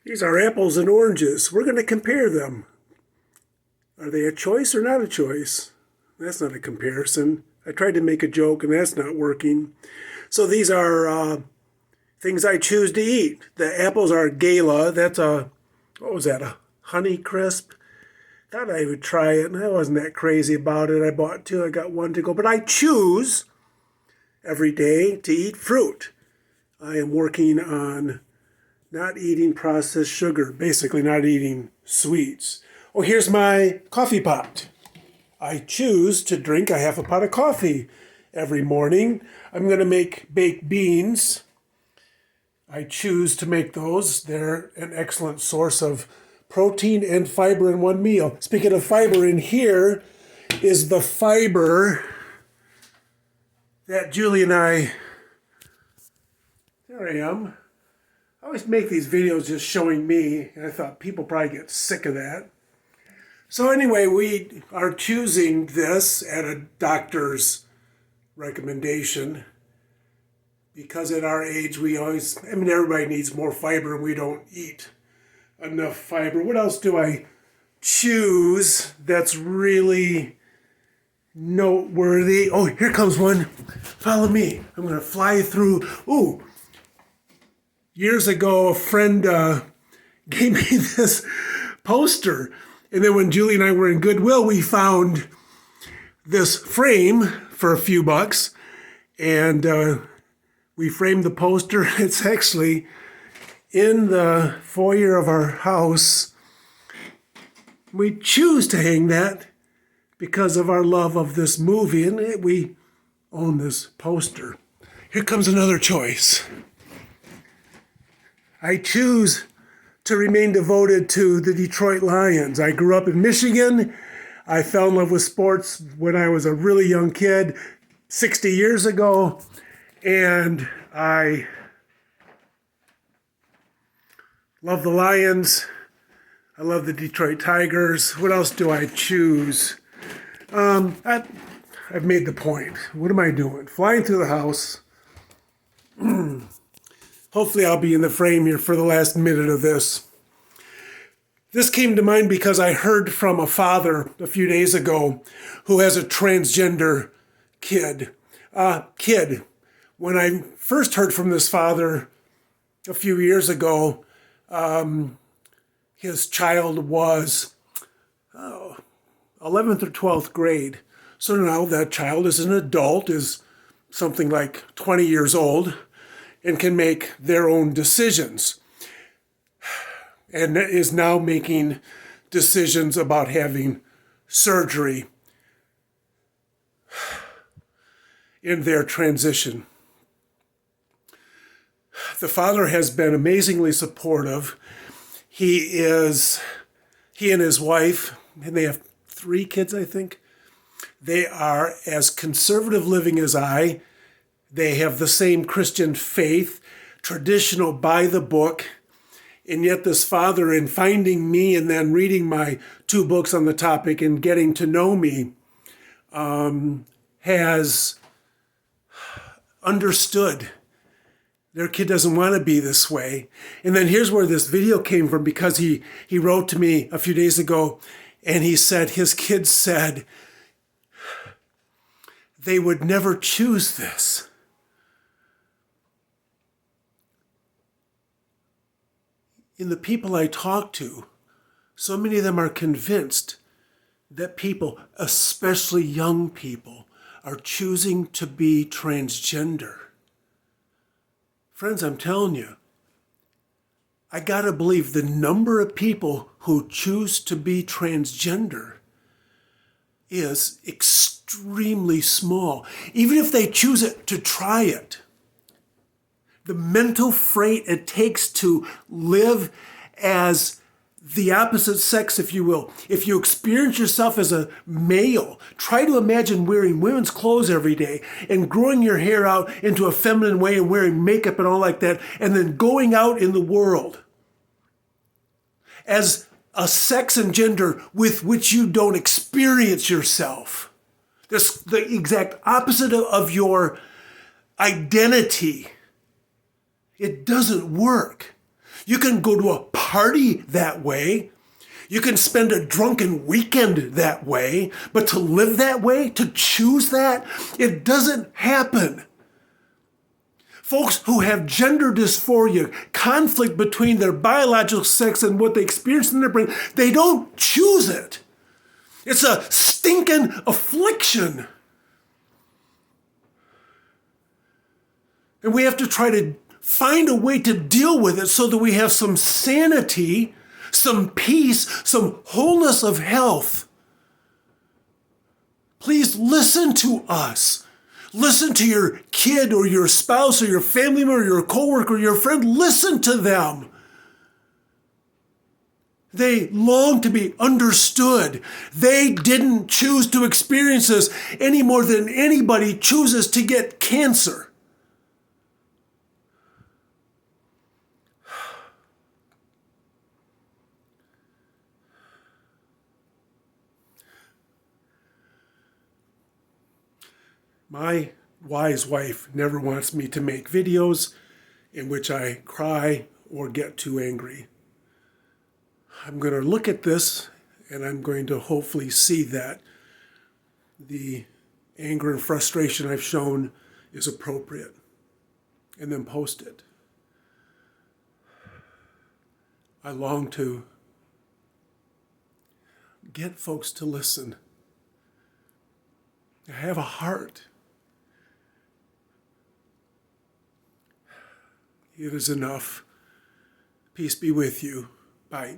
These are apples and oranges. We're going to compare them. Are they a choice or not a choice? That's not a comparison. I tried to make a joke and that's not working. So these are things I choose to eat. The apples are Gala. That's what was that, a Honey Crisp? Thought I would try it, and I wasn't that crazy about it. I bought two, I got one to go. But I choose every day to eat fruit. I am working on not eating processed sugar, basically not eating sweets. Oh, here's my coffee pot. I choose to drink a half a pot of coffee every morning. I'm going to make baked beans. I choose to make those. They're an excellent source of protein and fiber in one meal. Speaking of fiber, in here is the fiber that Julie and I, there I am. I always make these videos just showing me, and I thought people probably get sick of that. So anyway, we are choosing this at a doctor's recommendation because at our age everybody needs more fiber and we don't eat enough fiber. What else do I choose that's really noteworthy? Oh, here comes one. Follow me. I'm going to fly through. Ooh, years ago, a friend gave me this poster. And then when Julie and I were in Goodwill, we found this frame for a few bucks. And we framed the poster. It's actually in the foyer of our house. We choose to hang that because of our love of this movie. And we own this poster. Here comes another choice. I choose to remain devoted to the Detroit Lions. I grew up in Michigan. I fell in love with sports when I was a really young kid, 60 years ago. And I love the Lions. I love the Detroit Tigers. What else do I choose? I've made the point. What am I doing? Flying through the house. Hopefully I'll be in the frame here for the last minute of this. This came to mind because I heard from a father a few days ago who has a transgender kid. When I first heard from this father a few years ago, his child was 11th or 12th grade. So now that child is an adult, is something like 20 years old, and can make their own decisions. And is now making decisions about having surgery in their transition. The father has been amazingly supportive. He and his wife, and they have 3 kids, I think. They are as conservative living as I. They have the same Christian faith, traditional by the book. And yet this father, in finding me and then reading my 2 books on the topic and getting to know me, has understood their kid doesn't want to be this way. And then here's where this video came from, because he wrote to me a few days ago and he said his kids said they would never choose this. In the people I talk to, so many of them are convinced that people, especially young people, are choosing to be transgender. Friends, I'm telling you, I gotta believe the number of people who choose to be transgender is extremely small. Even if they choose it to try it, the mental freight it takes to live as the opposite sex, if you will. If you experience yourself as a male, try to imagine wearing women's clothes every day and growing your hair out into a feminine way and wearing makeup and all like that, and then going out in the world as a sex and gender with which you don't experience yourself. That's the exact opposite of your identity. It doesn't work. You can go to a party that way. You can spend a drunken weekend that way. But to live that way, to choose that, it doesn't happen. Folks who have gender dysphoria, conflict between their biological sex and what they experience in their brain, they don't choose it. It's a stinking affliction. And we have to try to find a way to deal with it so that we have some sanity, some peace, some wholeness of health. Please listen to us. Listen to your kid or your spouse or your family member or your coworker or your friend. Listen to them. They long to be understood. They didn't choose to experience this any more than anybody chooses to get cancer. My wise wife never wants me to make videos in which I cry or get too angry. I'm going to look at this and I'm going to hopefully see that the anger and frustration I've shown is appropriate and then post it. I long to get folks to listen. I have a heart. It is enough. Peace be with you. Bye.